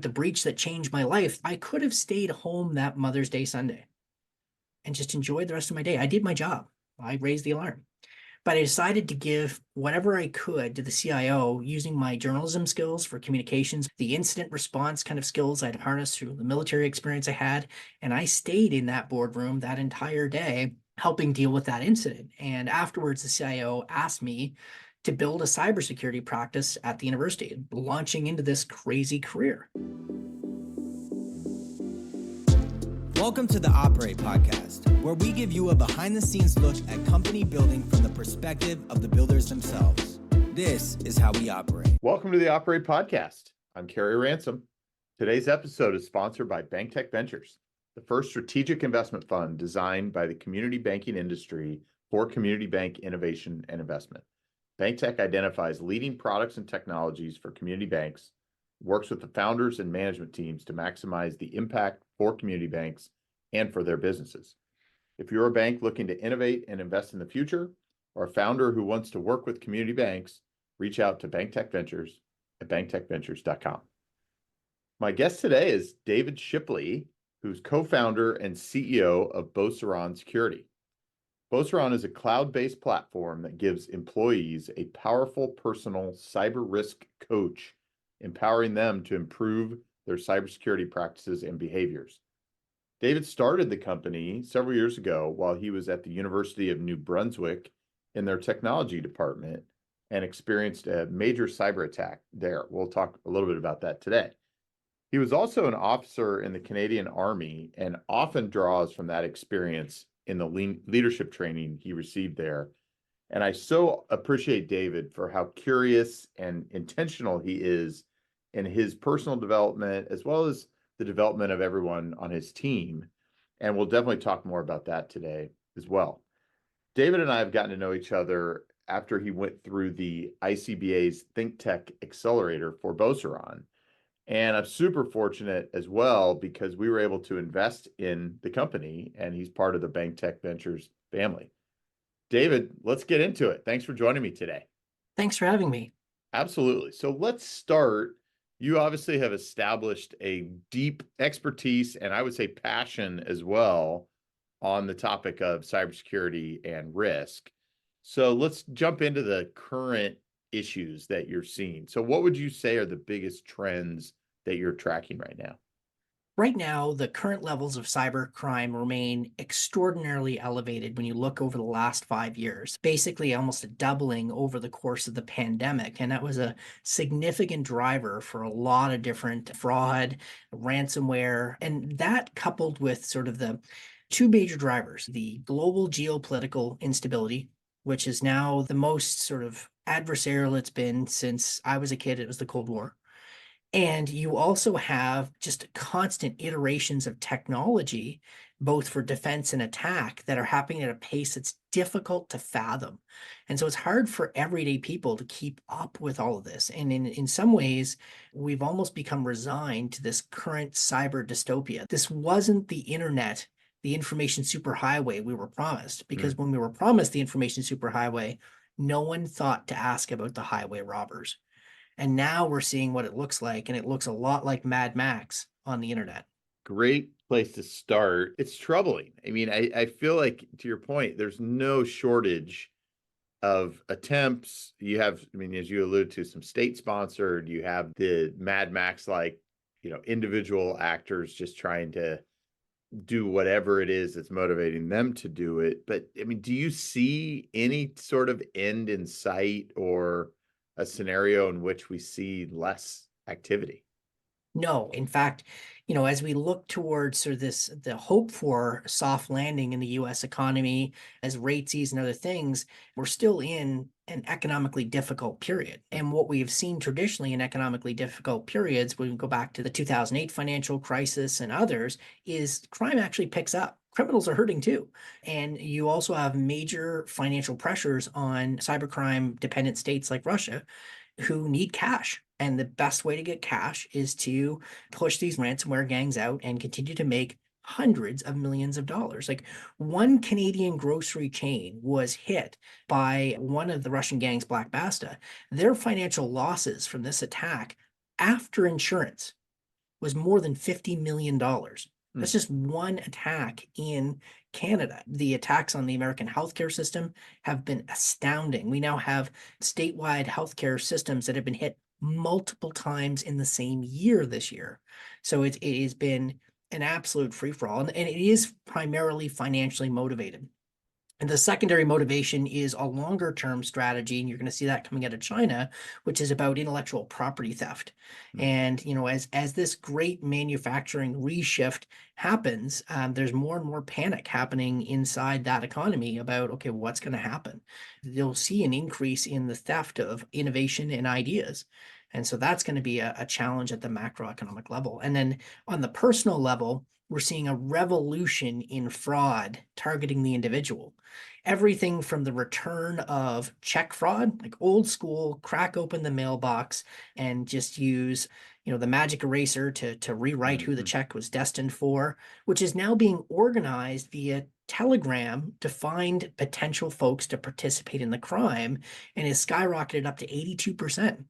The breach that changed my life, I could have stayed home that Mother's Day Sunday and just enjoyed the rest of my day. I did my job. I raised the alarm. But I decided to give whatever I could to the CIO using my journalism skills for communications, the incident response kind of skills I'd harnessed through the military experience I had. And I stayed in that boardroom that entire day helping deal with that incident. And afterwards, the CIO asked me to build a cybersecurity practice at the university, launching into this crazy career. Welcome to the Operate Podcast, where we give you a behind-the-scenes look at company building from the perspective of the builders themselves. This is how we operate. Welcome to the Operate Podcast. I'm Kerry Ransom. Today's episode is sponsored by BankTech Ventures, the first strategic investment fund designed by the community banking industry for community bank innovation and investment. BankTech identifies leading products and technologies for community banks, works with the founders and management teams to maximize the impact for community banks and for their businesses. If you're a bank looking to innovate and invest in the future, or a founder who wants to work with community banks, reach out to BankTech Ventures at banktechventures.com. My guest today is David Shipley, who's co-founder and CEO of Beauceron Security. Beauceron is a cloud-based platform that gives employees a powerful personal cyber risk coach, empowering them to improve their cybersecurity practices and behaviors. David started the company several years ago while he was at the University of New Brunswick in their technology department and experienced a major cyber attack there. We'll talk a little bit about that today. He was also an officer in the Canadian Army and often draws from that experience in the leadership training he received there. And I so appreciate David for how curious and intentional he is in his personal development, as well as the development of everyone on his team. And we'll definitely talk more about that today as well. David and I have gotten to know each other after he went through the ICBA's Think Tech Accelerator for Beauceron. And I'm super fortunate as well because we were able to invest in the company, and he's part of the BankTech Ventures family. David, let's get into it. Thanks for joining me today. Thanks for having me. Absolutely. So let's start. You obviously have established a deep expertise and I would say passion as well on the topic of cybersecurity and risk. So let's jump into the current issues that you're seeing. So what would you say are the biggest trends that you're tracking right now? Right now, the current levels of cybercrime remain extraordinarily elevated when you look over the last 5 years, basically almost a doubling over the course of the pandemic. And that was a significant driver for a lot of different fraud, ransomware, and that coupled with sort of the two major drivers, the global geopolitical instability, which is now the most sort of adversarial it's been since I was a kid. It was the Cold War. And you also have just constant iterations of technology, both for defense and attack, that are happening at a pace that's difficult to fathom. And so it's hard for everyday people to keep up with all of this. And in some ways, we've almost become resigned to this current cyber dystopia. This wasn't the internet, the information superhighway we were promised, because when we were promised the information superhighway, no one thought to ask about the highway robbers. And now we're seeing what it looks like, and it looks a lot like Mad Max on the internet. Great place to start. It's troubling. I mean, I feel like, to your point, there's no shortage of attempts. You have, I mean, as you alluded to, some state-sponsored, you have the Mad Max-like, individual actors just trying to do whatever it is that's motivating them to do it. But, I mean, do you see any sort of end in sight or a scenario in which we see less activity? No, in fact, as we look towards sort of the hope for soft landing in the US economy as rates ease and other things, we're still in an economically difficult period. And what we have seen traditionally in economically difficult periods, when we go back to the 2008 financial crisis and others, is crime actually picks up. Criminals are hurting too. And you also have major financial pressures on cybercrime dependent states like Russia who need cash. And the best way to get cash is to push these ransomware gangs out and continue to make hundreds of millions of dollars. Like one Canadian grocery chain was hit by one of the Russian gangs, Black Basta. Their financial losses from this attack after insurance was more than $50 million. That's Mm. just one attack in Canada. The attacks on the American healthcare system have been astounding. We now have statewide healthcare systems that have been hit multiple times in the same year this year. So it has been an absolute free-for-all, and it is primarily financially motivated. And the secondary motivation is a longer term strategy, and you're going to see that coming out of China, which is about intellectual property theft. Mm. And as this great manufacturing reshift happens, there's more and more panic happening inside that economy about, okay, what's going to happen? You'll see an increase in the theft of innovation and ideas. And so that's going to be a challenge at the macroeconomic level. And then on the personal level, we're seeing a revolution in fraud targeting the individual. Everything from the return of check fraud, like old school, crack open the mailbox and just use, the magic eraser to rewrite who the Mhm. check was destined for, which is now being organized via Telegram to find potential folks to participate in the crime and is skyrocketed up to 82%.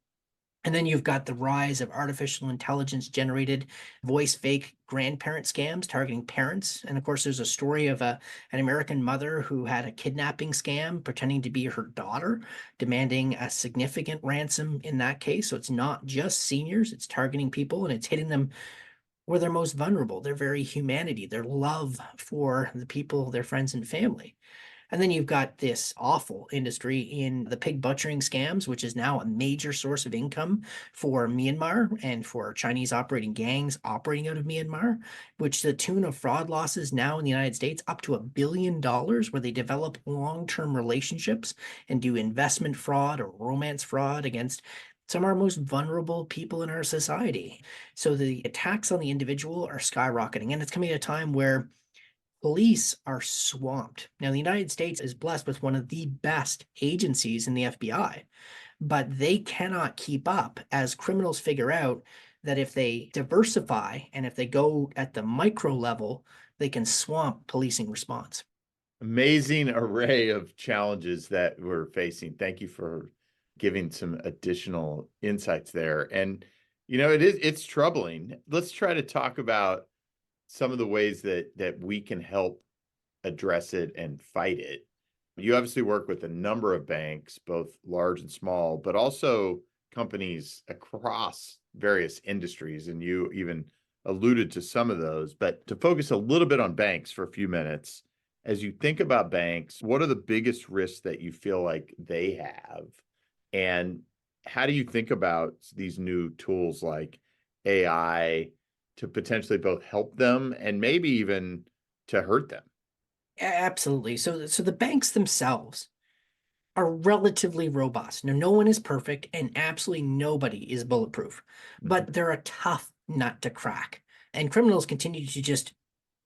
And then you've got the rise of artificial intelligence generated voice fake grandparent scams targeting parents. And of course, there's a story of an American mother who had a kidnapping scam pretending to be her daughter, demanding a significant ransom in that case. So it's not just seniors, it's targeting people and it's hitting them where they're most vulnerable, their very humanity, their love for the people, their friends and family. And then you've got this awful industry in the pig butchering scams, which is now a major source of income for Myanmar and for Chinese operating gangs operating out of Myanmar, which the tune of fraud losses now in the United States up to $1 billion, where they develop long-term relationships and do investment fraud or romance fraud against some of our most vulnerable people in our society. So the attacks on the individual are skyrocketing, and it's coming at a time where police are swamped. Now, the United States is blessed with one of the best agencies in the FBI, but they cannot keep up as criminals figure out that if they diversify and if they go at the micro level, they can swamp policing response. Amazing array of challenges that we're facing. Thank you for giving some additional insights there. And it's troubling. Let's try to talk about some of the ways that we can help address it and fight it. You obviously work with a number of banks, both large and small, but also companies across various industries, and you even alluded to some of those. But to focus a little bit on banks for a few minutes, as you think about banks, what are the biggest risks that you feel like they have? And how do you think about these new tools like AI to potentially both help them and maybe even to hurt them? Absolutely. So the banks themselves are relatively robust. Now, no one is perfect and absolutely nobody is bulletproof, Mhm. but they're a tough nut to crack. And criminals continue to just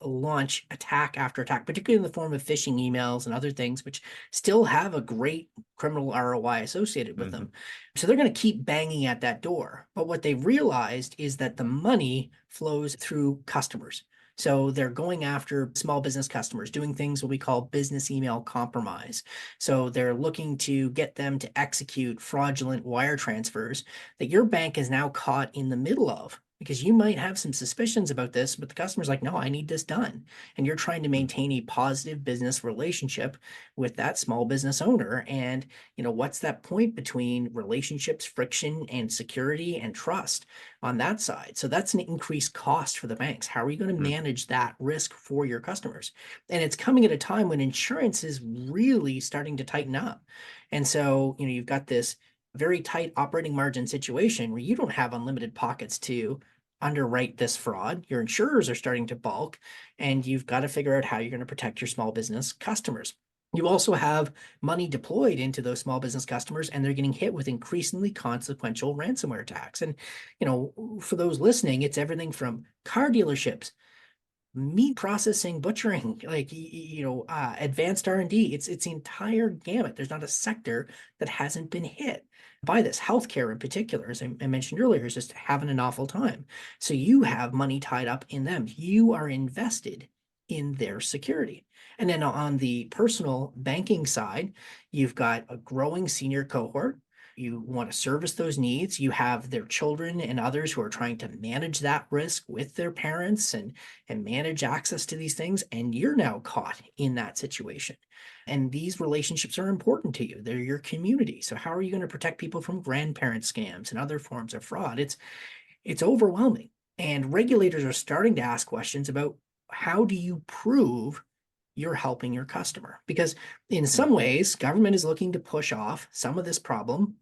launch attack after attack, particularly in the form of phishing emails and other things, which still have a great criminal ROI associated with them. Mhm. So they're going to keep banging at that door. But what they realized is that the money flows through customers. So they're going after small business customers, doing things what we call business email compromise. So they're looking to get them to execute fraudulent wire transfers that your bank is now caught in the middle of, because you might have some suspicions about this, but the customer's like, no, I need this done. And you're trying to maintain a positive business relationship with that small business owner. And, what's that point between relationships, friction, and security and trust on that side? So that's an increased cost for the banks. How are you going to Mhm. manage that risk for your customers? And it's coming at a time when insurance is really starting to tighten up. And so, you've got this very tight operating margin situation where you don't have unlimited pockets to underwrite this fraud. Your insurers are starting to balk, and you've got to figure out how you're going to protect your small business customers. You also have money deployed into those small business customers, and they're getting hit with increasingly consequential ransomware attacks. And, for those listening, it's everything from car dealerships, meat processing, butchering, like advanced R&D. It's the entire gamut. There's not a sector that hasn't been hit by this. Healthcare in particular, as I mentioned earlier, is just having an awful time. So you have money tied up in them. You are invested in their security. And then on the personal banking side, you've got a growing senior cohort You want to service those needs. You have their children and others who are trying to manage that risk with their parents and manage access to these things. And you're now caught in that situation. And these relationships are important to you. They're your community. So how are you going to protect people from grandparent scams and other forms of fraud? It's overwhelming. And regulators are starting to ask questions about how do you prove you're helping your customer? Because in some ways, government is looking to push off some of this problem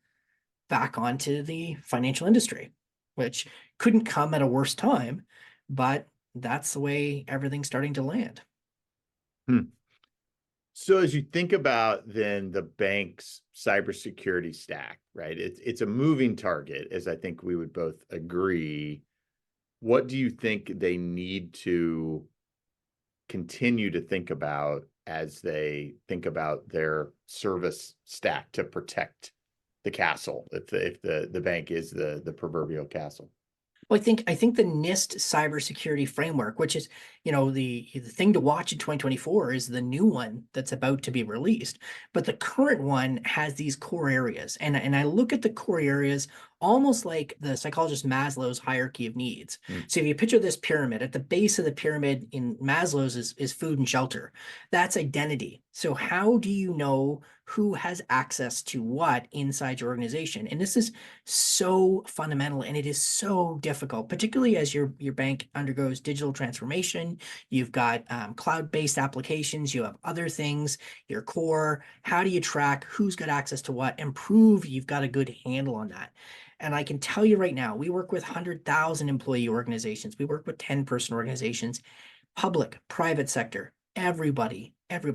back onto the financial industry, which couldn't come at a worse time, but that's the way everything's starting to land. So as you think about then the bank's cybersecurity stack, right? It's a moving target, as I think we would both agree. What do you think they need to continue to think about as they think about their service stack to protect the castle, if the bank is the proverbial castle? Well, I think the NIST cybersecurity framework, which is, the thing to watch in 2024 is the new one that's about to be released. But the current one has these core areas. And I look at the core areas almost like the psychologist Maslow's hierarchy of needs. So if you picture this pyramid, at the base of the pyramid in Maslow's is food and shelter. That's identity. So how do you know who has access to what inside your organization? And this is so fundamental and it is so difficult, particularly as your bank undergoes digital transformation. You've got cloud-based applications, you have other things, your core. How do you track who's got access to what and prove you've got a good handle on that? And I can tell you right now, we work with 100,000 employee organizations. We work with 10-person organizations, public, private sector, everybody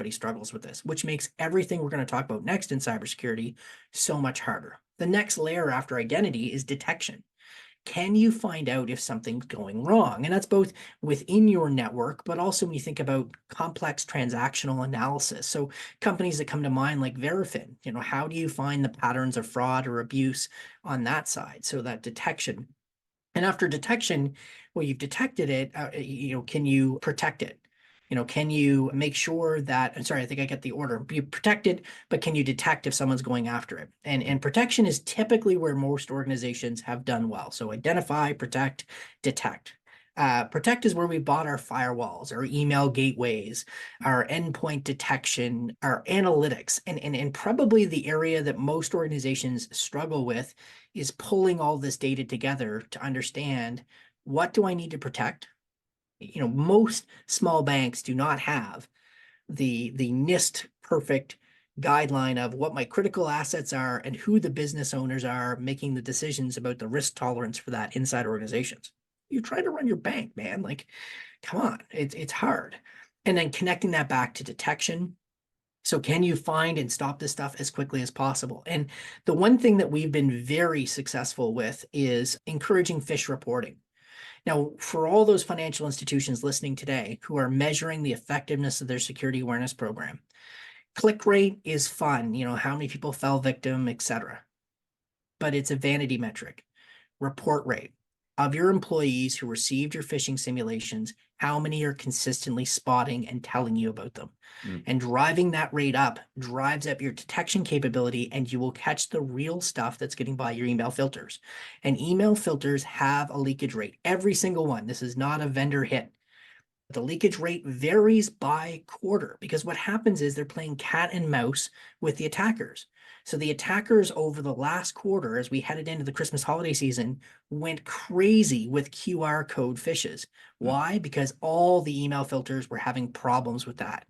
struggles with this, which makes everything we're going to talk about next in cybersecurity so much harder. The next layer after identity is detection. Can you find out if something's going wrong? And that's both within your network, but also when you think about complex transactional analysis. So companies that come to mind like Verifin, how do you find the patterns of fraud or abuse on that side? So that detection. And after detection, well, you've detected it, can you protect it? Can you make sure that, I'm sorry, I think I get the order. You protect it, but can you detect if someone's going after it? And protection is typically where most organizations have done well. So identify, protect, detect. Protect is where we bought our firewalls, our email gateways, our endpoint detection, our analytics. And probably the area that most organizations struggle with is pulling all this data together to understand, what do I need to protect? Most small banks do not have the NIST perfect guideline of what my critical assets are and who the business owners are making the decisions about the risk tolerance for that inside organizations. You're trying to run your bank, man. Like, come on, it's hard. And then connecting that back to detection. So can you find and stop this stuff as quickly as possible? And the one thing that we've been very successful with is encouraging phish reporting. Now, for all those financial institutions listening today who are measuring the effectiveness of their security awareness program, click rate is fun, how many people fell victim, etc. But it's a vanity metric. Report rate of your employees who received your phishing simulations, how many are consistently spotting and telling you about them? And driving that rate up drives up your detection capability, and you will catch the real stuff that's getting by your email filters. And email filters have a leakage rate, every single one. This is not a vendor hit. The leakage rate varies by quarter because what happens is they're playing cat and mouse with the attackers. So the attackers over the last quarter, as we headed into the Christmas holiday season, went crazy with QR code phishes. Why? Because all the email filters were having problems with that.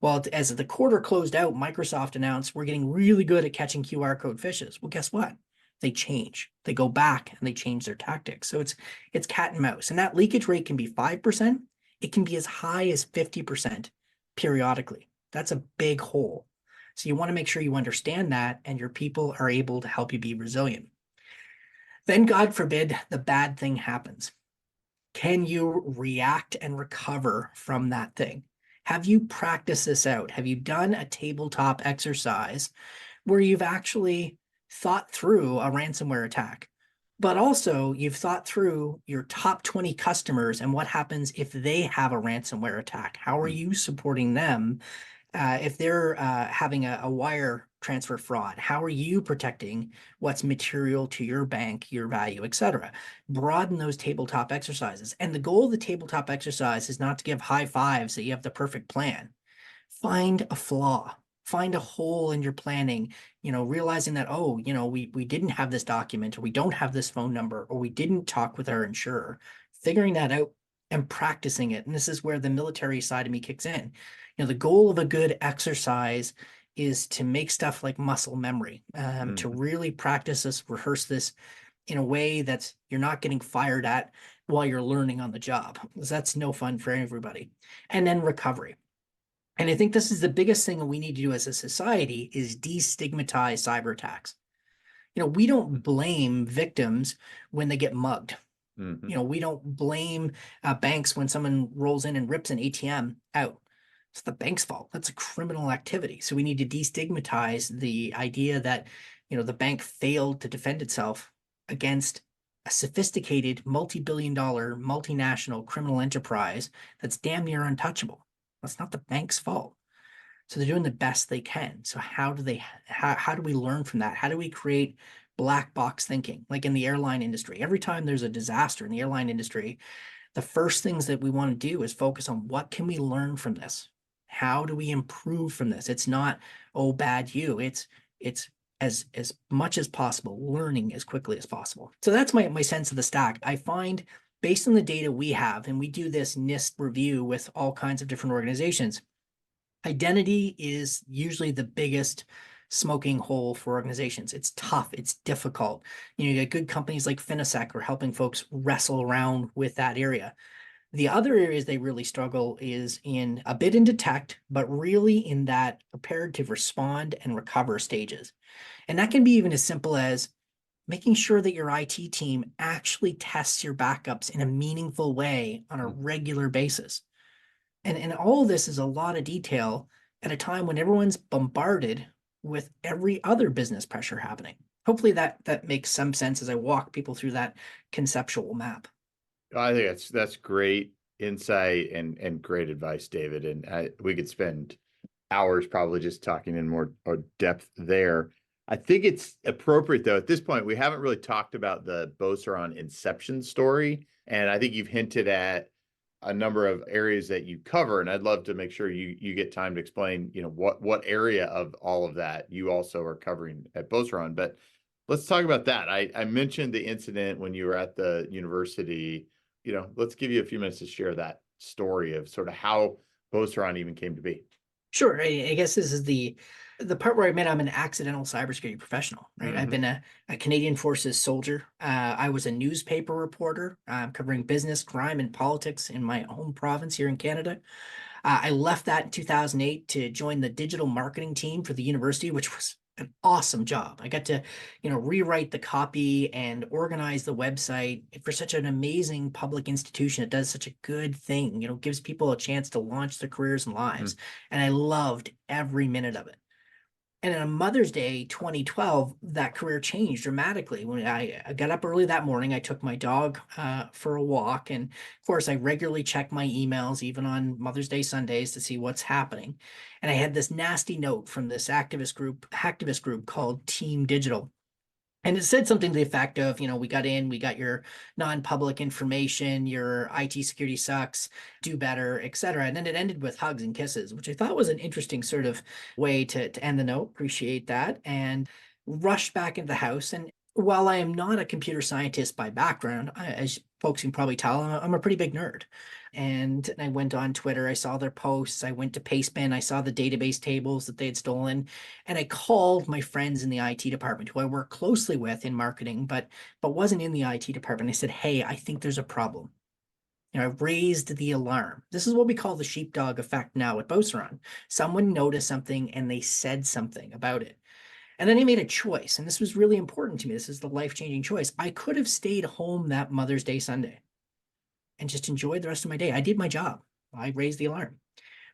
Well, as the quarter closed out, Microsoft announced we're getting really good at catching QR code phishes. Well, guess what? They change. They go back and they change their tactics. So it's cat and mouse. And that leakage rate can be 5%. It can be as high as 50% periodically. That's a big hole. So you want to make sure you understand that and your people are able to help you be resilient. Then, God forbid, the bad thing happens. Can you react and recover from that thing? Have you practiced this out? Have you done a tabletop exercise where you've actually thought through a ransomware attack, but also you've thought through your top 20 customers and what happens if they have a ransomware attack? How are you supporting them if they're having a wire transfer fraud? How are you protecting what's material to your bank, your value, etc.? Broaden those tabletop exercises. And the goal of the tabletop exercise is not to give high fives that you have the perfect plan. Find a flaw, find a hole in your planning, realizing that, oh, we didn't have this document, or we don't have this phone number, or we didn't talk with our insurer, figuring that out and practicing it. And this is where the military side of me kicks in. The goal of a good exercise is to make stuff like muscle memory, to really practice this, rehearse this in a way that you're not getting fired at while you're learning on the job, because that's no fun for everybody. And then recovery. And I think this is the biggest thing that we need to do as a society is destigmatize cyber attacks. We don't blame victims when they get mugged. We don't blame banks when someone rolls in and rips an ATM out. It's the bank's fault. That's a criminal activity. So we need to destigmatize the idea that, the bank failed to defend itself against a sophisticated multi-billion-dollar multinational criminal enterprise that's damn near untouchable. That's not the bank's fault. So they're doing the best they can. So how do we learn from that? How do we create black box thinking? Like in the airline industry, every time there's a disaster in the airline industry, the first things that we want to do is focus on what can we learn from this? How do we improve from this? It's not, oh, bad you. It's as much as possible, learning as quickly as possible. So that's my sense of the stack. I find based on the data we have, and we do this NIST review with all kinds of different organizations, identity is usually the biggest smoking hole for organizations. It's tough. It's difficult. You get good companies like Finisec are helping folks wrestle around with that area. The other areas they really struggle is in a bit in detect, but really in that prepared to respond and recover stages. And that can be even as simple as making sure that your IT team actually tests your backups in a meaningful way on a regular basis. And all of this is a lot of detail at a time when everyone's bombarded with every other business pressure happening. Hopefully that makes some sense as I walk people through that conceptual map. I think that's great insight and great advice, David. And we could spend hours probably just talking in more depth there. I think it's appropriate, though, at this point, we haven't really talked about the Beauceron Inception story. And I think you've hinted at a number of areas that you cover. And I'd love to make sure you get time to explain, what area of all of that you also are covering at Beauceron. But let's talk about that. I mentioned the incident when you were at the university. Let's give you a few minutes to share that story of sort of how Beauceron even came to be. Sure. I guess this is the part where I admit I'm an accidental cybersecurity professional, right? I've been a Canadian Forces soldier. I was a newspaper reporter covering business, crime, and politics in my home province here in Canada. I left that in 2008 to join the digital marketing team for the university, which was an awesome job. I got to, rewrite the copy and organize the website for such an amazing public institution. It does such a good thing, gives people a chance to launch their careers and lives. And I loved every minute of it. And on Mother's Day 2012, that career changed dramatically. When I got up early that morning, I took my dog for a walk. And of course, I regularly check my emails, even on Mother's Day Sundays, to see what's happening. And I had this nasty note from this activist group called Team Digital. And it said something to the effect of, we got your non-public information, your IT security sucks, do better, et cetera. And then it ended with hugs and kisses, which I thought was an interesting sort of way to end the note. Appreciate that. And rushed back into the house. And while I am not a computer scientist by background, as folks can probably tell, I'm a pretty big nerd. And I went on Twitter, I saw their posts, I went to Pastebin, I saw the database tables that they had stolen, and I called my friends in the IT department who I work closely with in marketing, but wasn't in the IT department. I said, hey, I think there's a problem. I raised the alarm. This is what we call the sheepdog effect now at Beauceron. Someone noticed something and they said something about it. And then I made a choice, and this was really important to me. This is the life-changing choice. I could have stayed home that Mother's Day Sunday and just enjoyed the rest of my day. I did my job. I raised the alarm.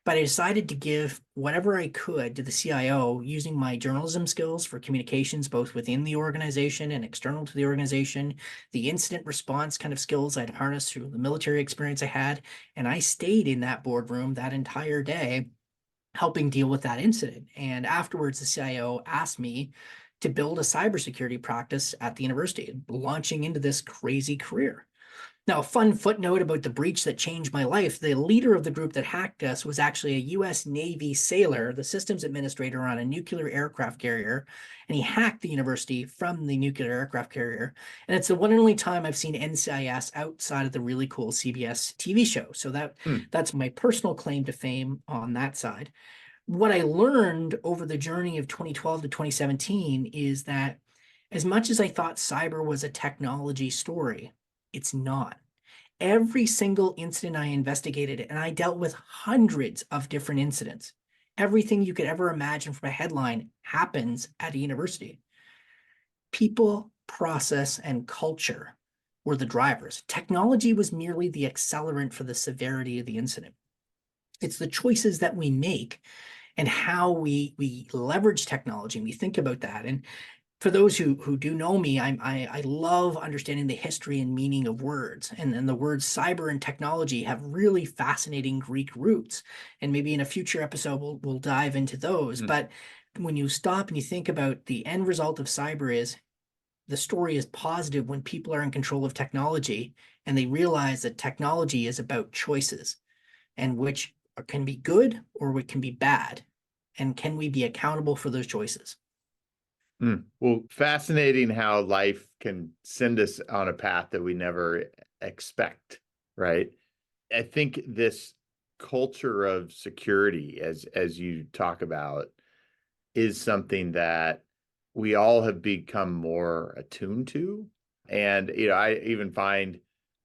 But I decided to give whatever I could to the CIO using my journalism skills for communications, both within the organization and external to the organization, the incident response kind of skills I'd harnessed through the military experience I had. And I stayed in that boardroom that entire day helping deal with that incident. And afterwards, the CIO asked me to build a cybersecurity practice at the university, launching into this crazy career. Now, a fun footnote about the breach that changed my life, the leader of the group that hacked us was actually a US Navy sailor, the systems administrator on a nuclear aircraft carrier, and he hacked the university from the nuclear aircraft carrier. And it's the one and only time I've seen NCIS outside of the really cool CBS TV show. So that's my personal claim to fame on that side. What I learned over the journey of 2012 to 2017 is that as much as I thought cyber was a technology story, it's not. Every single incident I investigated, and I dealt with hundreds of different incidents. Everything you could ever imagine from a headline happens at a university. People, process, and culture were the drivers. Technology was merely the accelerant for the severity of the incident. It's the choices that we make and how we leverage technology, and we think about that. And for those who do know me, I love understanding the history and meaning of words. And the words cyber and technology have really fascinating Greek roots. And maybe in a future episode, we'll dive into those. But when you stop and you think about the end result of cyber is the story is positive when people are in control of technology and they realize that technology is about choices and which can be good or what can be bad. And can we be accountable for those choices? Well, fascinating how life can send us on a path that we never expect, right? I think this culture of security, as you talk about, is something that we all have become more attuned to. And, I even find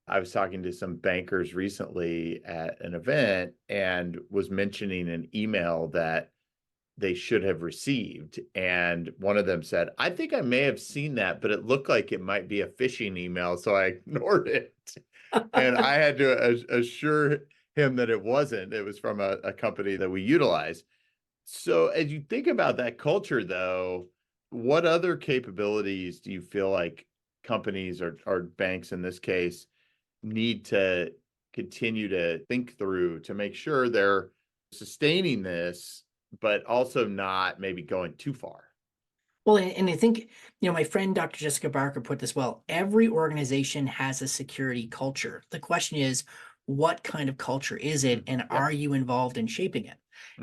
I was talking to some bankers recently at an event and was mentioning an email that they should have received. And one of them said, I think I may have seen that, but it looked like it might be a phishing email. So I ignored it. And I had to assure him that it wasn't. It was from a company that we utilize. So as you think about that culture, though, what other capabilities do you feel like companies or banks in this case need to continue to think through to make sure they're sustaining this, but also not maybe going too far? Well, and I think, my friend Dr. Jessica Barker put this well. Every organization has a security culture. The question is, what kind of culture is it, and are you involved in shaping it?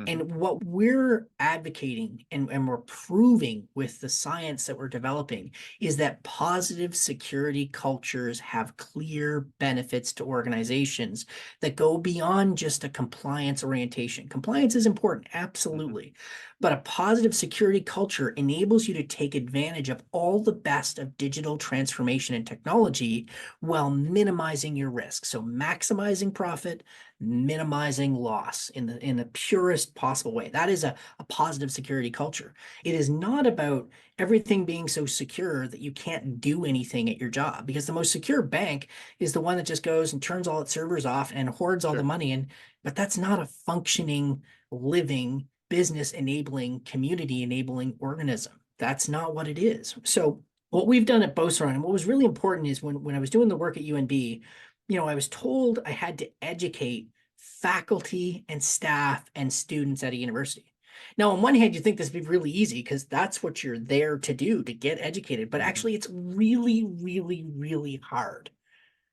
And what we're advocating and we're proving with the science that we're developing is that positive security cultures have clear benefits to organizations that go beyond just a compliance orientation. Compliance is important, absolutely. But a positive security culture enables you to take advantage of all the best of digital transformation and technology while minimizing your risk. So maximizing profit, minimizing loss in the purest possible way. That is a positive security culture. It is not about everything being so secure that you can't do anything at your job, because the most secure bank is the one that just goes and turns all its servers off and hoards all the money. But that's not a functioning, living, business enabling, community enabling organism. That's not what it is. So what we've done at Beauceron, and what was really important is when I was doing the work at UNB, I was told I had to educate faculty and staff and students at a university. Now, on one hand, you think this would be really easy because that's what you're there to do, to get educated. But actually, it's really, really, really hard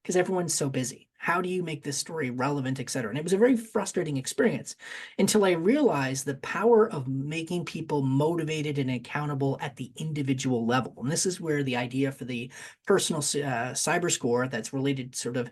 because everyone's so busy. How do you make this story relevant, et cetera? And it was a very frustrating experience until I realized the power of making people motivated and accountable at the individual level. And this is where the idea for the personal cyber score that's related sort of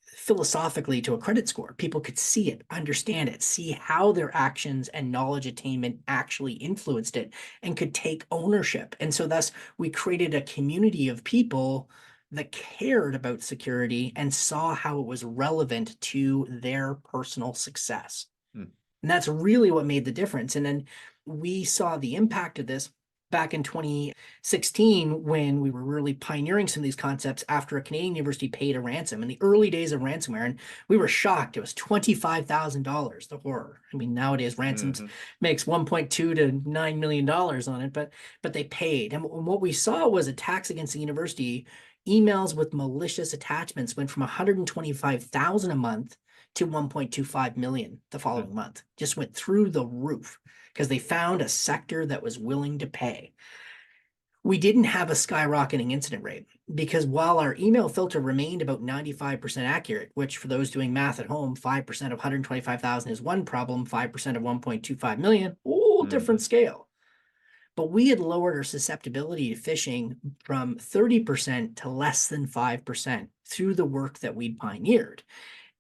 philosophically to a credit score. People could see it, understand it, see how their actions and knowledge attainment actually influenced it, and could take ownership. And so thus we created a community of people that cared about security and saw how it was relevant to their personal success. And that's really what made the difference. And then we saw the impact of this back in 2016 when we were really pioneering some of these concepts after a Canadian university paid a ransom in the early days of ransomware. And we were shocked. It was $25,000, the horror. I mean, nowadays ransoms makes $1.2 to $9 million on it, but they paid. And what we saw was attacks against the university Emails with malicious attachments went from 125,000 a month to 1.25 million the following month. Just went through the roof because they found a sector that was willing to pay. We didn't have a skyrocketing incident rate because while our email filter remained about 95% accurate, which for those doing math at home, 5% of 125,000 is one problem, 5% of 1.25 million, different scale. But we had lowered our susceptibility to phishing from 30% to less than 5% through the work that we'd pioneered.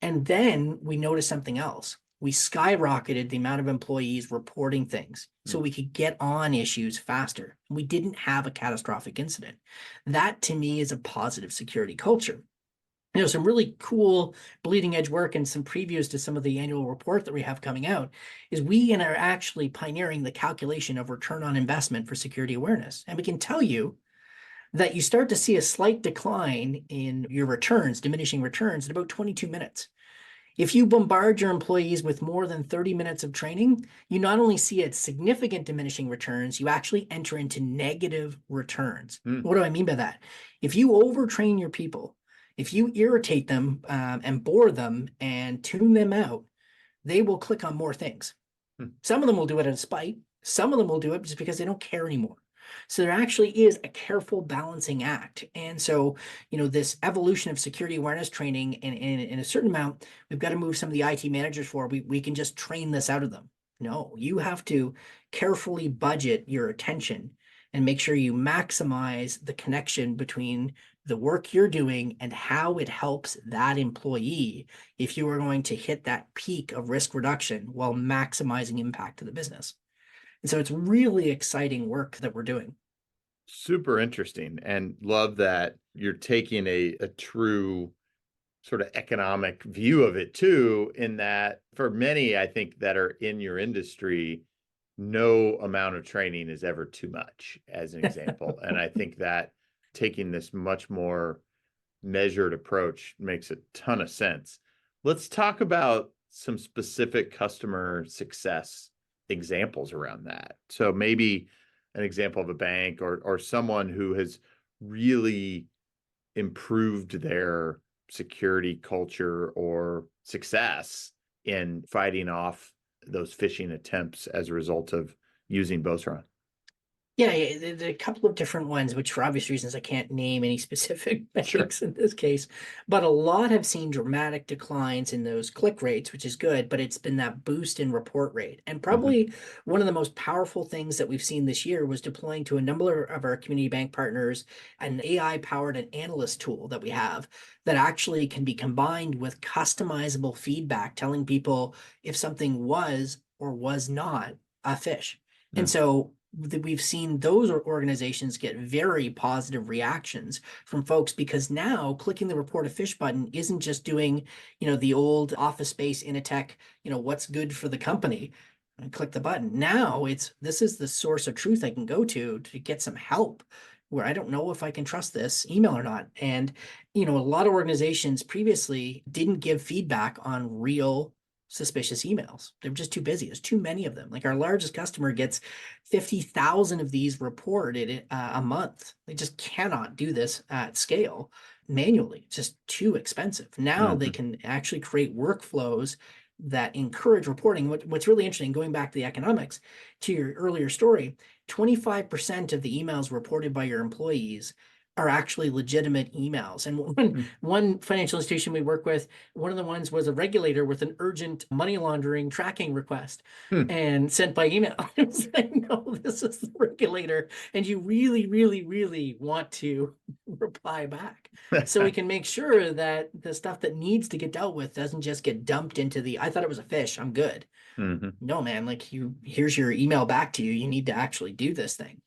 And then we noticed something else. We skyrocketed the amount of employees reporting things so we could get on issues faster. We didn't have a catastrophic incident. That to me is a positive security culture. Some really cool bleeding edge work and some previews to some of the annual report that we have coming out is we are actually pioneering the calculation of return on investment for security awareness. And we can tell you that you start to see a slight decline in your returns, diminishing returns, in about 22 minutes. If you bombard your employees with more than 30 minutes of training, you not only see a significant diminishing returns, you actually enter into negative returns. What do I mean by that? If you overtrain your people, if you irritate them and bore them and tune them out, they will click on more things. Some of them will do it out of spite. Some of them will do it just because they don't care anymore. So there actually is a careful balancing act. And so, this evolution of security awareness training in a certain amount, we've got to move some of the IT managers for. We can just train this out of them. No, you have to carefully budget your attention and make sure you maximize the connection between the work you're doing and how it helps that employee if you are going to hit that peak of risk reduction while maximizing impact to the business. And so it's really exciting work that we're doing. Super interesting, and love that you're taking a true sort of economic view of it too, in that for many, I think, that are in your industry, no amount of training is ever too much, as an example. And I think that taking this much more measured approach makes a ton of sense. Let's talk about some specific customer success examples around that. So maybe an example of a bank or someone who has really improved their security culture or success in fighting off those phishing attempts as a result of using Beauceron. Yeah, there are a couple of different ones, which for obvious reasons I can't name any specific banks in this case, but a lot have seen dramatic declines in those click rates, which is good, but it's been that boost in report rate. And probably one of the most powerful things that we've seen this year was deploying to a number of our community bank partners an AI-powered and analyst tool that we have that actually can be combined with customizable feedback, telling people if something was or was not a phish. And so we've seen those organizations get very positive reactions from folks because now clicking the report a phish button isn't just doing, the old Office Space in a tech, what's good for the company and click the button. Now this is the source of truth I can go to get some help where I don't know if I can trust this email or not. And, a lot of organizations previously didn't give feedback on real suspicious emails. They're just too busy. There's too many of them. Like our largest customer gets 50,000 of these reported a month. They just cannot do this at scale manually. It's just too expensive. Now they can actually create workflows that encourage reporting. What's really interesting, going back to the economics, to your earlier story, 25% of the emails reported by your employees are actually legitimate emails. And one financial institution we work with, one of the ones was a regulator with an urgent money laundering tracking request and sent by email. I was like, no, this is the regulator. And you really, really, really want to reply back so we can make sure that the stuff that needs to get dealt with doesn't just get dumped into I thought it was a phish, I'm good. No, man, here's your email back to you. You need to actually do this thing.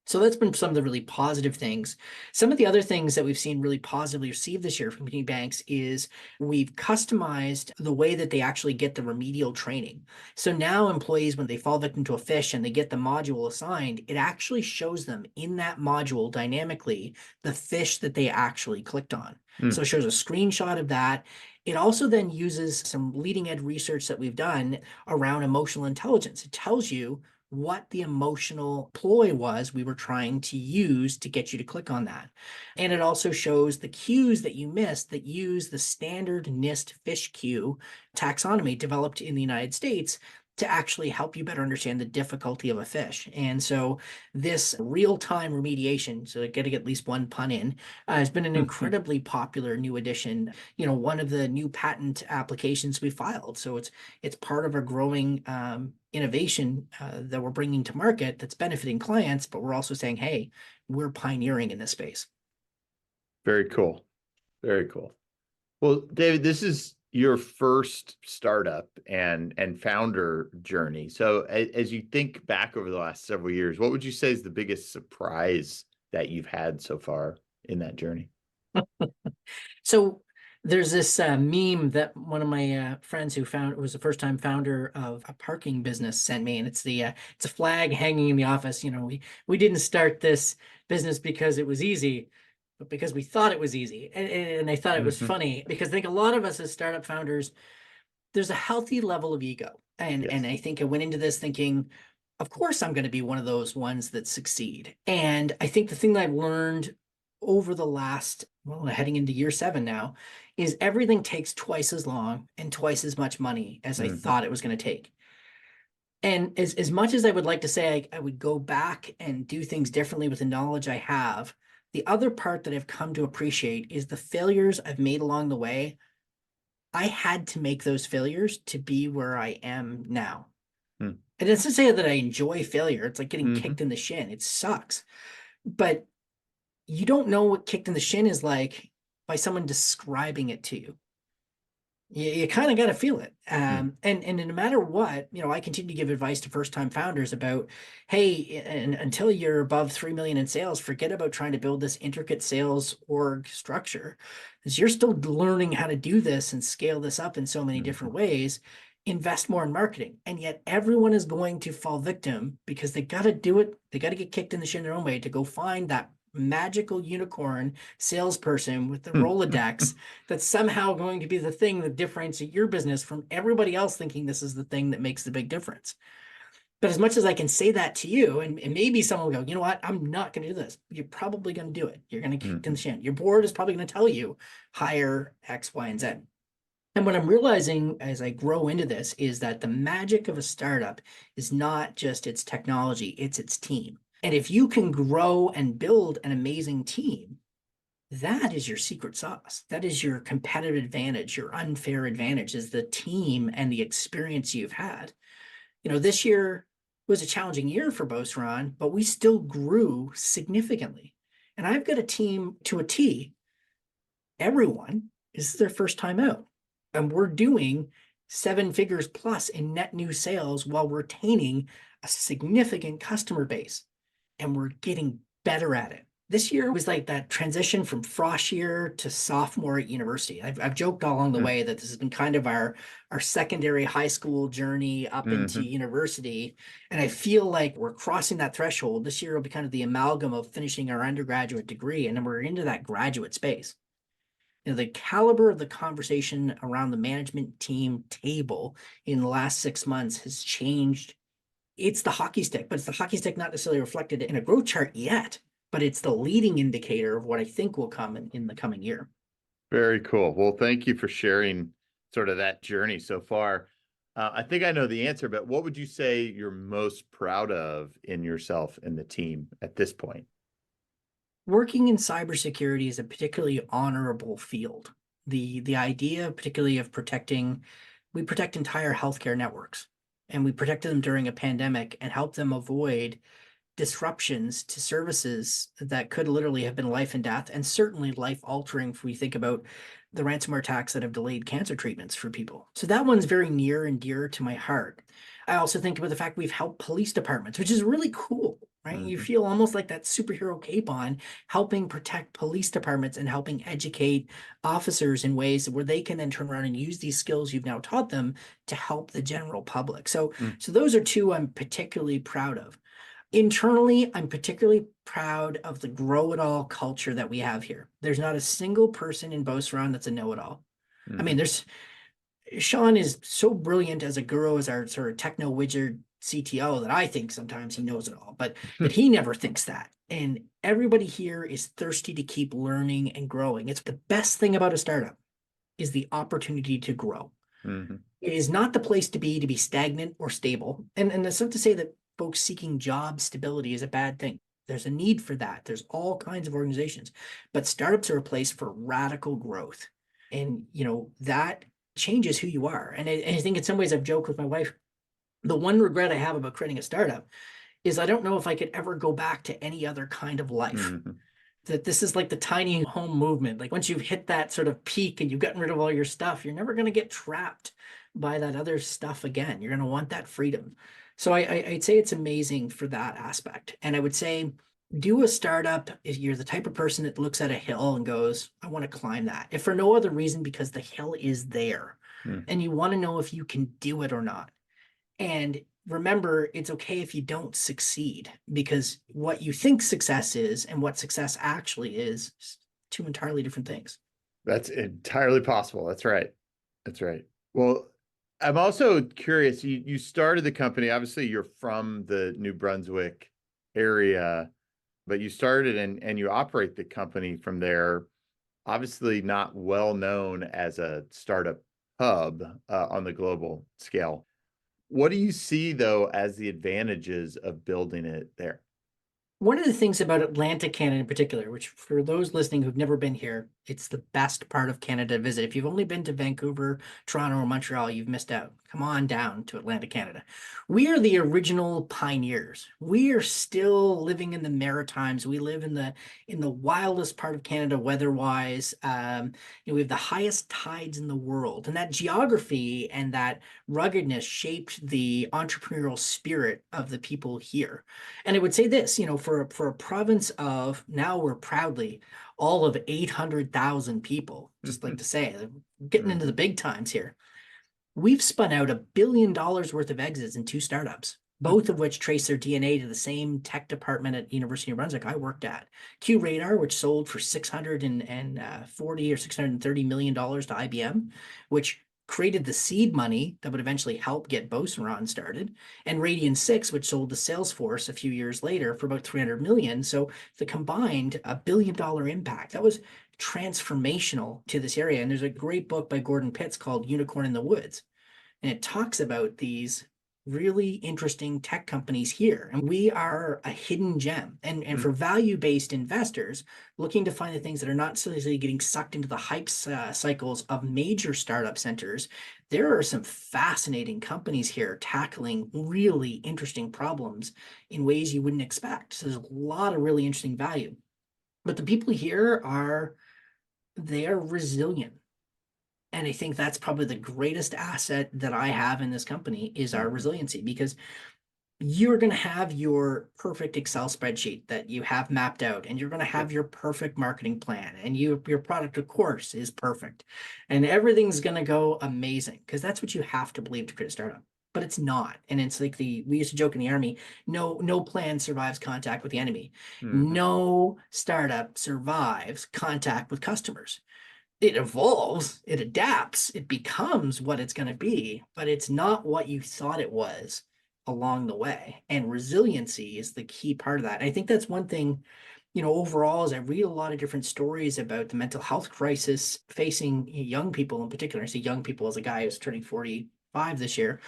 So that's been some of the really positive things. Some of the other things that we've seen really positively received this year from community banks is we've customized the way that they actually get the remedial training. So now employees, when they fall victim to a phish and they get the module assigned, it actually shows them in that module dynamically the phish that they actually clicked on. So it shows a screenshot of that. It also then uses some leading edge research that we've done around emotional intelligence. It tells you what the emotional ploy was we were trying to use to get you to click on that. And it also shows the cues that you missed that use the standard NIST fish cue taxonomy developed in the United States to actually help you better understand the difficulty of a fish. And so this real-time remediation, so I got to get at least one pun in, has been an incredibly popular new addition. One of the new patent applications we filed. So it's part of a growing innovation that we're bringing to market that's benefiting clients, but we're also saying, hey, we're pioneering in this space. Very cool. Very cool. Well, David, this is your first startup and founder journey. So as you think back over the last several years, what would you say is the biggest surprise that you've had so far in that journey? So there's this meme that one of my friends who was the first time founder of a parking business sent me, and it's a flag hanging in the office. We didn't start this business because it was easy, but because we thought it was easy. And I thought it was funny because I think a lot of us as startup founders, there's a healthy level of ego. And I think I went into this thinking, of course, I'm going to be one of those ones that succeed. And I think the thing that I've learned over the last, heading into year 7 now, is everything takes twice as long and twice as much money as I thought it was going to take. And as much as I would like to say I would go back and do things differently with the knowledge I have, the other part that I've come to appreciate is the failures I've made along the way. I had to make those failures to be where I am now. And it's to say that I enjoy failure. It's like getting kicked in the shin. It sucks. But you don't know what kicked in the shin is like by someone describing it to you. You kind of got to feel it. And no matter what, I continue to give advice to first-time founders about, hey, and until you're above 3 million in sales, forget about trying to build this intricate sales org structure, because you're still learning how to do this and scale this up in so many different ways. Invest more in marketing. And yet everyone is going to fall victim because they got to do it. They got to get kicked in the shin their own way to go find that magical unicorn salesperson with the Rolodex that's somehow going to be the thing that differentiates your business from everybody else thinking this is the thing that makes the big difference. But as much as I can say that to you, and maybe someone will go, you know what, I'm not going to do this. You're probably going to do it. You're going to kick in the shin. Your board is probably going to tell you hire X, Y, and Z. And what I'm realizing as I grow into this is that the magic of a startup is not just its technology, it's its team. And if you can grow and build an amazing team, that is your secret sauce. That is your competitive advantage. Your unfair advantage is the team and the experience you've had. This year was a challenging year for Beauceron, but we still grew significantly. And I've got a team to a T. Everyone is their first time out. And we're doing 7 figures plus in net new sales while retaining a significant customer base. And we're getting better at it. This year was like that transition from frosh year to sophomore at university. I've joked all along the way that this has been kind of our secondary high school journey up into university. And I feel like we're crossing that threshold. This year will be kind of the amalgam of finishing our undergraduate degree, and then we're into that graduate space. The caliber of the conversation around the management team table in the last 6 months has changed. It's the hockey stick, but it's the hockey stick not necessarily reflected in a growth chart yet, but it's the leading indicator of what I think will come in the coming year. Very cool. Well, thank you for sharing sort of that journey so far. I think I know the answer, but what would you say you're most proud of in yourself and the team at this point? Working in cybersecurity is a particularly honorable field. The idea, particularly of we protect entire healthcare networks, and we protected them during a pandemic and helped them avoid disruptions to services that could literally have been life and death, and certainly life altering if we think about the ransomware attacks that have delayed cancer treatments for people. So that one's very near and dear to my heart. I also think about the fact we've helped police departments, which is really cool, right? You feel almost like that superhero cape on, helping protect police departments and helping educate officers in ways where they can then turn around and use these skills you've now taught them to help the general public. So those are two I'm particularly proud of. Internally, I'm particularly proud of the grow-it-all culture that we have here. There's not a single person in Beauceron that's a know-it-all. I mean, Sean is so brilliant as a guru, as our sort of techno wizard CTO that I think sometimes he knows it all, but he never thinks that. And everybody here is thirsty to keep learning and growing. It's the best thing about a startup is the opportunity to grow. Mhm. It is not the place to be stagnant or stable. And that's not to say that folks seeking job stability is a bad thing. There's a need for that. There's all kinds of organizations, but startups are a place for radical growth. And, that changes who you are. And I think in some ways I've joked with my wife, the one regret I have about creating a startup is I don't know if I could ever go back to any other kind of life. Mhm. That this is like the tiny home movement. Like once you've hit that sort of peak and you've gotten rid of all your stuff, you're never going to get trapped by that other stuff again. You're going to want that freedom. So I'd say it's amazing for that aspect. And I would say do a startup if you're the type of person that looks at a hill and goes, I want to climb that. If for no other reason, because the hill is there Mhm. and you want to know if you can do it or not. And remember, it's okay if you don't succeed, because what you think success is and what success actually is two entirely different things. That's entirely possible. That's right. That's right. Well, I'm also curious. You started the company. Obviously, you're from the New Brunswick area, but you started and you operate the company from there. Obviously, not well known as a startup hub on the global scale. What do you see, though, as the advantages of building it there? One of the things about Atlantic Canada in particular, which for those listening who've never been here, it's the best part of Canada to visit. If you've only been to Vancouver, Toronto, or Montreal, you've missed out. Come on down to Atlantic Canada. We are the original pioneers. We are still living in the Maritimes. We live in the wildest part of Canada weather-wise. We have the highest tides in the world, and that geography and that ruggedness shaped the entrepreneurial spirit of the people here. And I would say this, for a province of, now we're proudly all of 800,000 people, just like to say, getting into the big times here. We've spun out $1 billion worth of exits in 2 startups, both of which trace their DNA to the same tech department at University of New Brunswick I worked at. Q Radar, which sold for $640 or $630 million to IBM, which created the seed money that would eventually help get Beauceron started, and Radian 6, which sold to Salesforce a few years later for about 300 million. So the combined $1 billion impact. That was transformational to this area. And there's a great book by Gordon Pitts called Unicorn in the Woods. And it talks about these really interesting tech companies here. And we are a hidden gem. And for value-based investors looking to find the things that are not necessarily getting sucked into the hype cycles of major startup centers, there are some fascinating companies here tackling really interesting problems in ways you wouldn't expect. So there's a lot of really interesting value. But the people here they are resilient. And I think that's probably the greatest asset that I have in this company is our resiliency, because you're going to have your perfect Excel spreadsheet that you have mapped out, and you're going to have your perfect marketing plan, and your product, of course, is perfect. And everything's going to go amazing, because that's what you have to believe to create a startup. But it's not. And it's like we used to joke in the Army, no plan survives contact with the enemy. No startup survives contact with customers. It evolves, it adapts, it becomes what it's going to be, but it's not what you thought it was along the way. And resiliency is the key part of that. And I think that's one thing, overall, as I read a lot of different stories about the mental health crisis facing young people in particular. I say young people as a guy who's turning 45 this year,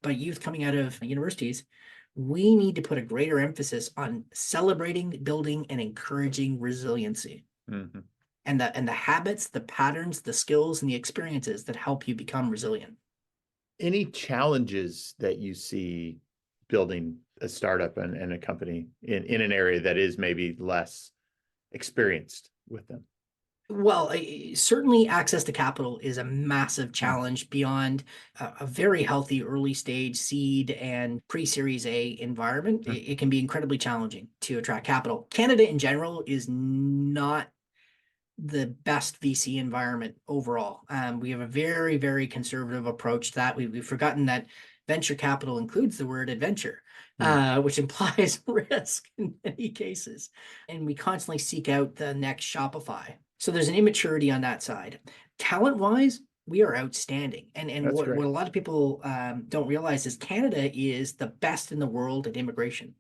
but youth coming out of universities. We need to put a greater emphasis on celebrating, building, and encouraging resiliency. And the habits, the patterns, the skills, and the experiences that help you become resilient. Any challenges that you see building a startup and a company in an area that is maybe less experienced with them? Well, certainly access to capital is a massive challenge beyond a very healthy early stage seed and pre-series A environment. It can be incredibly challenging to attract capital. Canada in general is not the best VC environment overall. We have a very, very conservative approach to that. We've forgotten that venture capital includes the word adventure, which implies risk in many cases. And we constantly seek out the next Shopify. So there's an immaturity on that side. Talent-wise, we are outstanding. And That's what great. a lot of people don't realize is Canada is the best in the world at immigration.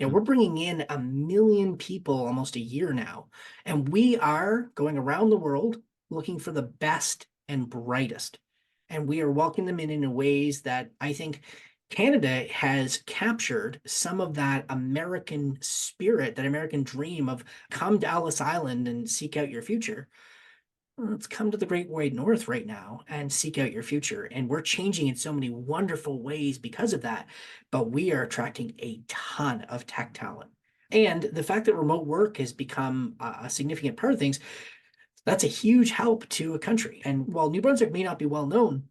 Mm. We're bringing in 1 million people almost a year now, and we are going around the world looking for the best and brightest. And we are welcoming them in ways that I think Canada has captured some of that American spirit, that American dream of come to Ellis Island and seek out your future. Let's come to the Great White North right now and seek out your future. And we're changing in so many wonderful ways because of that. But we are attracting a ton of tech talent. And the fact that remote work has become a significant part of things, that's a huge help to a country. And while New Brunswick may not be well known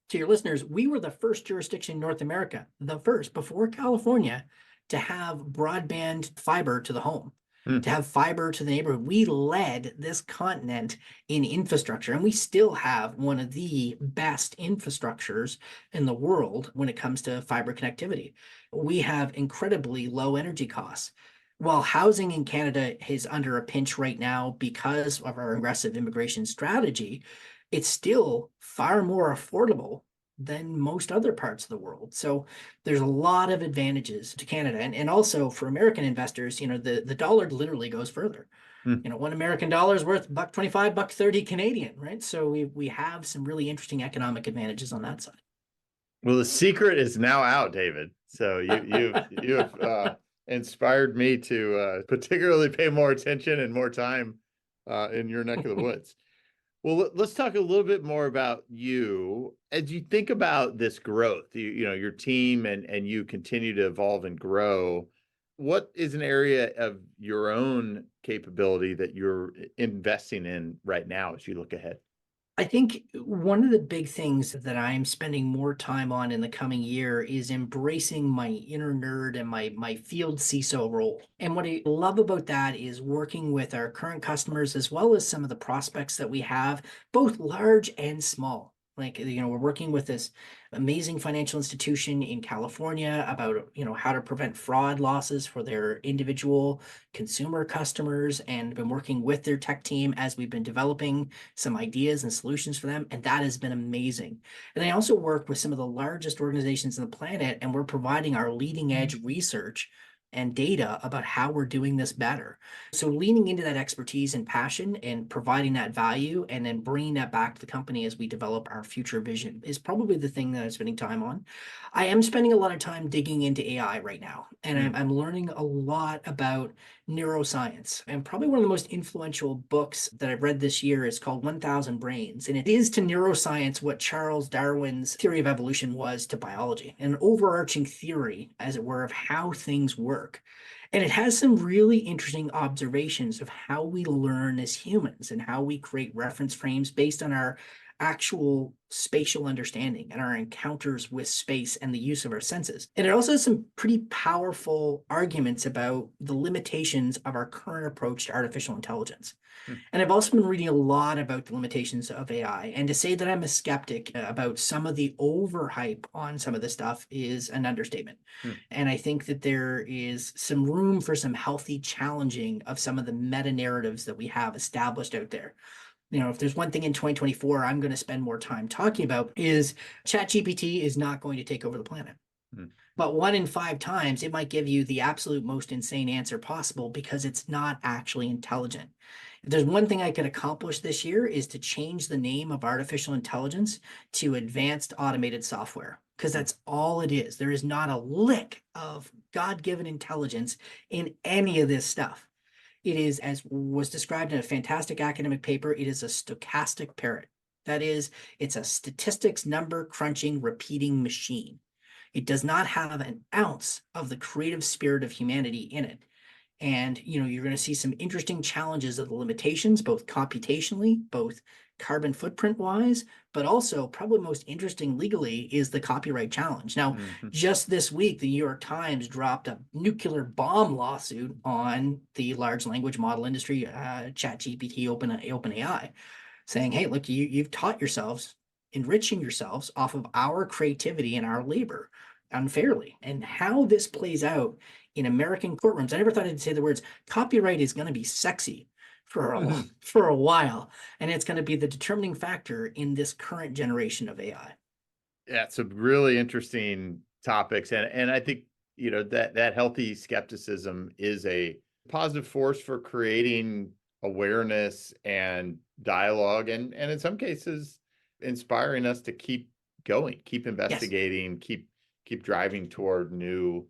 to your listeners, we were the first jurisdiction in North America, the first before California, to have broadband fiber to the home, Mm. to have fiber to the neighborhood. We led this continent in infrastructure, and we still have one of the best infrastructures in the world when it comes to fiber connectivity. We have incredibly low energy costs. While housing in Canada is under a pinch right now because of our aggressive immigration strategy, it's still far more affordable than most other parts of the world. So there's a lot of advantages to Canada. And also for American investors, the dollar literally goes further. Mm. $1 is worth $1.25, $1.30 Canadian, right? So we have some really interesting economic advantages on that side. Well, the secret is now out, David. So you've inspired me to particularly pay more attention and more time in your neck of the woods. Well, let's talk a little bit more about you. As you think about this growth, your team and you continue to evolve and grow, what is an area of your own capability that you're investing in right now as you look ahead? I think one of the big things that I'm spending more time on in the coming year is embracing my inner nerd and my field CISO role. And what I love about that is working with our current customers as well as some of the prospects that we have, both large and small. We're working with this amazing financial institution in California about, how to prevent fraud losses for their individual consumer customers, and been working with their tech team as we've been developing some ideas and solutions for them. And that has been amazing. And I also work with some of the largest organizations on the planet, and we're providing our leading edge research and data about how we're doing this better. So leaning into that expertise and passion and providing that value and then bringing that back to the company as we develop our future vision is probably the thing that I'm spending time on. I am spending a lot of time digging into AI right now, and I'm learning a lot about neuroscience. And probably one of the most influential books that I've read this year is called 1000 Brains. And it is to neuroscience what Charles Darwin's theory of evolution was to biology, an overarching theory, as it were, of how things work. And it has some really interesting observations of how we learn as humans and how we create reference frames based on our actual spatial understanding and our encounters with space and the use of our senses. And it also has some pretty powerful arguments about the limitations of our current approach to artificial intelligence. And I've also been reading a lot about the limitations of AI. And to say that I'm a skeptic about some of the overhype on some of this stuff is an understatement. And I think that there is some room for some healthy challenging of some of the meta narratives that we have established out there. If there's one thing in 2024 I'm going to spend more time talking about is ChatGPT is not going to take over the planet. But 1 in 5 times it might give you the absolute most insane answer possible because it's not actually intelligent. If there's one thing I could accomplish this year is to change the name of artificial intelligence to advanced automated software, because that's all it is. There is not a lick of God-given intelligence in any of this stuff. It is, as was described in a fantastic academic paper, it is a stochastic parrot. That is, it's a statistics number crunching, repeating machine. It does not have an ounce of the creative spirit of humanity in it. And, you're going to see some interesting challenges of the limitations, both computationally, both carbon footprint wise, but also probably most interesting legally is the copyright challenge. Now, just this week, the New York Times dropped a nuclear bomb lawsuit on the large language model industry, ChatGPT, OpenAI, saying, hey, look, you've taught yourselves, enriching yourselves off of our creativity and our labor unfairly. And how this plays out in American courtrooms, I never thought I'd say the words copyright is going to be sexy for a while, and it's going to be the determining factor in this current generation of AI. Yeah, some really interesting topics, and I think that healthy skepticism is a positive force for creating awareness and dialogue, and in some cases inspiring us to keep going, keep investigating, keep driving toward new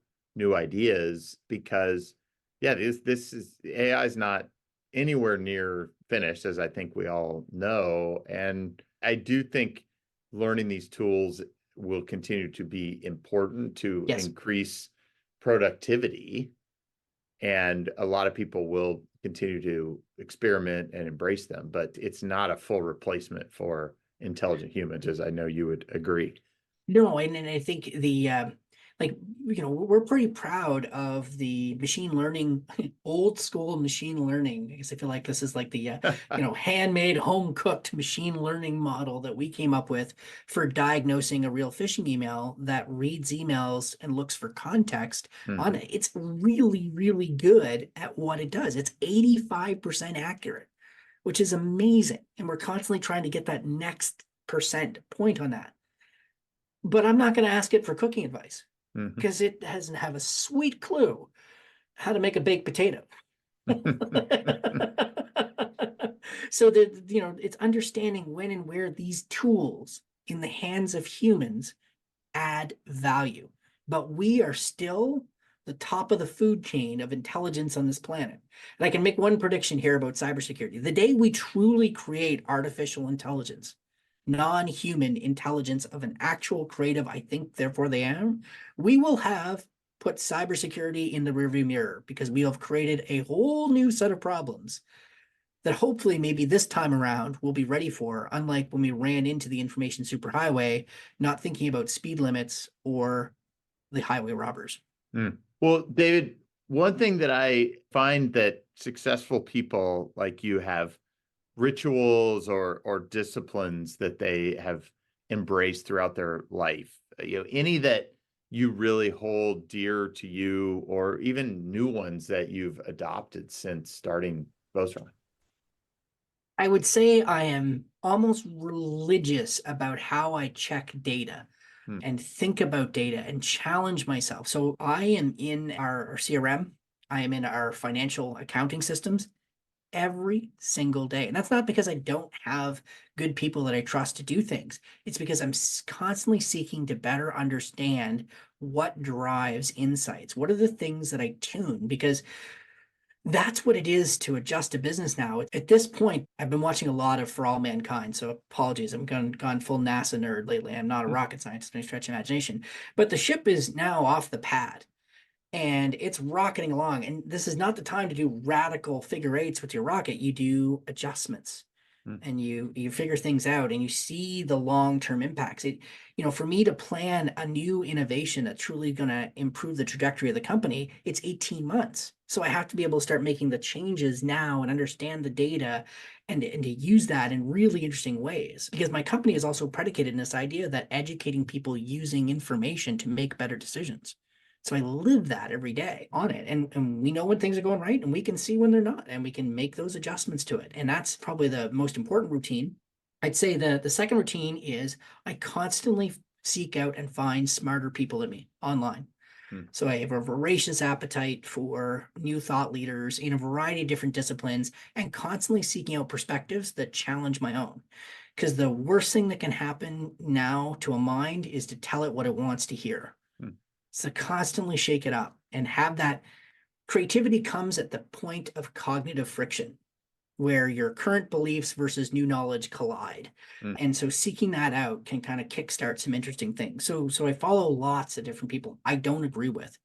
ideas, because this is AI is not anywhere near finished, as I think we all know, and I do think learning these tools will continue to be important to increase productivity, and a lot of people will continue to experiment and embrace them, but it's not a full replacement for intelligent humans, as I know you would agree. No, and I think we're pretty proud of the machine learning, old school machine learning, because I feel like this is like the handmade, home cooked machine learning model that we came up with for diagnosing a real phishing email that reads emails and looks for context on it. It's really, really good at what it does. It's 85% accurate, which is amazing. And we're constantly trying to get that next percent point on that. But I'm not going to ask it for cooking advice, because it doesn't have a sweet clue how to make a baked potato. So it's understanding when and where these tools in the hands of humans add value. But we are still the top of the food chain of intelligence on this planet. And I can make one prediction here about cybersecurity. The day we truly create artificial intelligence, non-human intelligence of an actual creative, I think, therefore they am, we will have put cybersecurity in the rearview mirror, because we have created a whole new set of problems that hopefully maybe this time around we'll be ready for, unlike when we ran into the information superhighway, not thinking about speed limits or the highway robbers. Well, David, one thing that I find that successful people like you have rituals or disciplines that they have embraced throughout their life, any that you really hold dear to you, or even new ones that you've adopted since starting Beauceron? I would say I am almost religious about how I check data and think about data and challenge myself. So I am in our CRM, I am in our financial accounting systems every single day. And that's not because I don't have good people that I trust to do things. It's because I'm constantly seeking to better understand what drives insights. What are the things that I tune? Because that's what it is to adjust a business now. At this point, I've been watching a lot of For All Mankind, so apologies, I'm gone full NASA nerd lately. I'm not a rocket scientist by any stretch of imagination. But the ship is now off the pad, and it's rocketing along. And this is not the time to do radical figure eights with your rocket. You do adjustments, and you figure things out, and you see the long-term impacts. For me to plan a new innovation that's truly going to improve the trajectory of the company, it's 18 months. So I have to be able to start making the changes now and understand the data and to use that in really interesting ways. Because my company is also predicated in this idea that educating people using information to make better decisions. So I live that every day on it. And we know when things are going right, and we can see when they're not, and we can make those adjustments to it. And that's probably the most important routine. I'd say the second routine is I constantly seek out and find smarter people than me online. So I have a voracious appetite for new thought leaders in a variety of different disciplines, and constantly seeking out perspectives that challenge my own. Because the worst thing that can happen now to a mind is to tell it what it wants to hear. So constantly shake it up and have that. Creativity comes at the point of cognitive friction, where your current beliefs versus new knowledge collide. And so seeking that out can kind of kickstart some interesting things. So I follow lots of different people I don't agree with,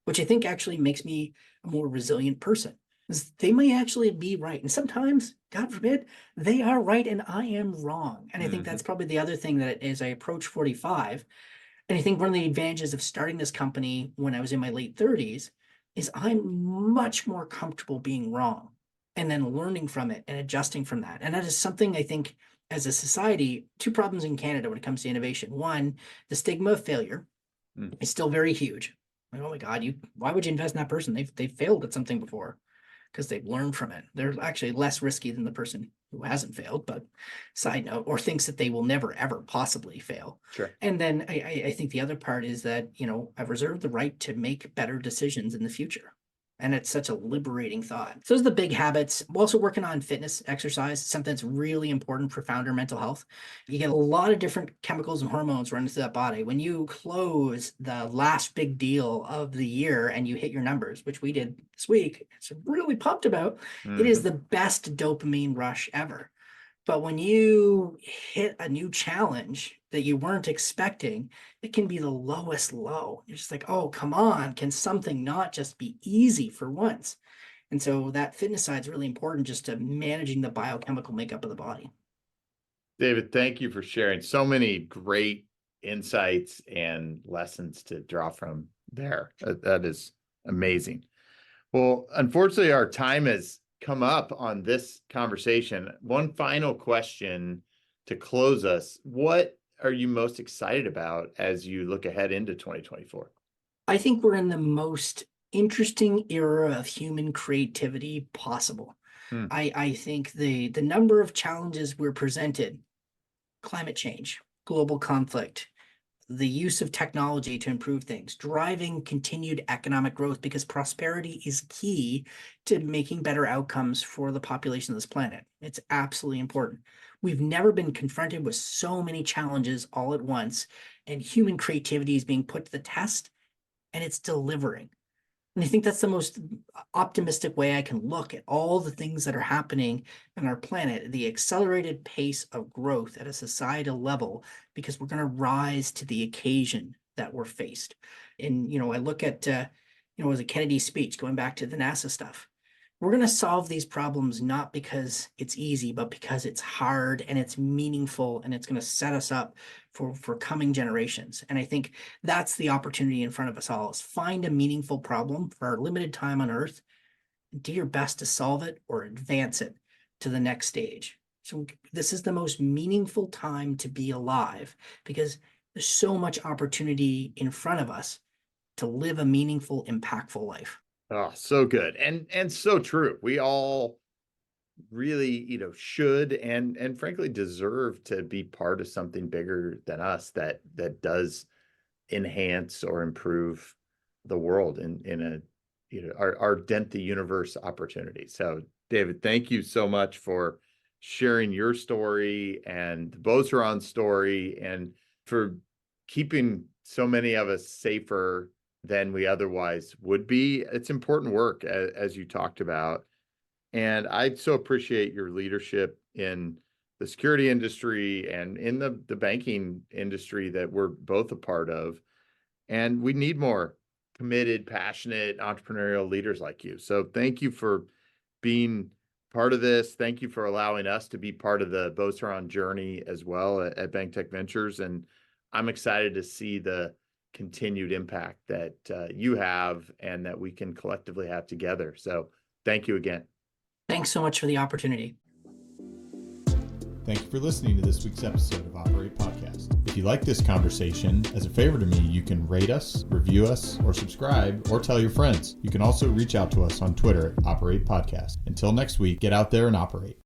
which I think actually makes me a more resilient person. Because they may actually be right. And sometimes, God forbid, they are right and I am wrong. And I think that's probably the other thing that as I approach 45, and I think one of the advantages of starting this company when I was in my late 30s is I'm much more comfortable being wrong, and then learning from it and adjusting from that. And that is something I think as a society, two problems in Canada when it comes to innovation. One, the stigma of failure is still very huge. Like, oh my God, why would you invest in that person? They've failed at something before. because they've learned from it. They're actually less risky than the person who hasn't failed, but side note, or thinks that they will never, ever possibly fail. Sure. And then I think the other part is that, I've reserved the right to make better decisions in the future. And it's such a liberating thought. So those are the big habits. I'm also working on fitness, exercise, something that's really important for founder mental health. You get a lot of different chemicals and hormones running through that body. When you close the last big deal of the year and you hit your numbers, which we did this week, so really pumped about, it is the best dopamine rush ever. But when you hit a new challenge that you weren't expecting, it can be the lowest low. You're just like, oh, come on. Can something not just be easy for once? And so that fitness side is really important, just to managing the biochemical makeup of the body. David, thank you for sharing so many great insights and lessons to draw from there. That is amazing. Well, unfortunately, our time has come up on this conversation. One final question to close us. What are you most excited about as you look ahead into 2024? I think we're in the most interesting era of human creativity possible. I think the number of challenges we're presented, climate change, global conflict, the use of technology to improve things, driving continued economic growth, because prosperity is key to making better outcomes for the population of this planet. It's absolutely important. We've never been confronted with so many challenges all at once, and human creativity is being put to the test, and it's delivering. And I think that's the most optimistic way I can look at all the things that are happening on our planet, the accelerated pace of growth at a societal level, because we're going to rise to the occasion that we're faced. And, I look at, it was a Kennedy speech, going back to the NASA stuff. We're going to solve these problems not because it's easy, but because it's hard and it's meaningful, and it's going to set us up for coming generations. And I think that's the opportunity in front of us all, is find a meaningful problem for our limited time on Earth, and do your best to solve it or advance it to the next stage. So this is the most meaningful time to be alive, because there's so much opportunity in front of us to live a meaningful, impactful life. Oh, so good. And so true. We all really, should and frankly deserve to be part of something bigger than us that does enhance or improve the world in our dent the universe opportunity. So David, thank you so much for sharing your story and the Beauceron story, and for keeping so many of us safer than we otherwise would be. It's important work, as you talked about. And I so appreciate your leadership in the security industry and in the banking industry that we're both a part of. And we need more committed, passionate, entrepreneurial leaders like you. So thank you for being part of this. Thank you for allowing us to be part of the Beauceron journey as well at BankTech Ventures. And I'm excited to see the continued impact that you have and that we can collectively have together. So thank you again. Thanks so much for the opportunity. Thank you for listening to this week's episode of Operate Podcast. If you like this conversation, as a favor to me, you can rate us, review us, or subscribe, or tell your friends. You can also reach out to us on Twitter at Operate Podcast. Until next week, get out there and operate.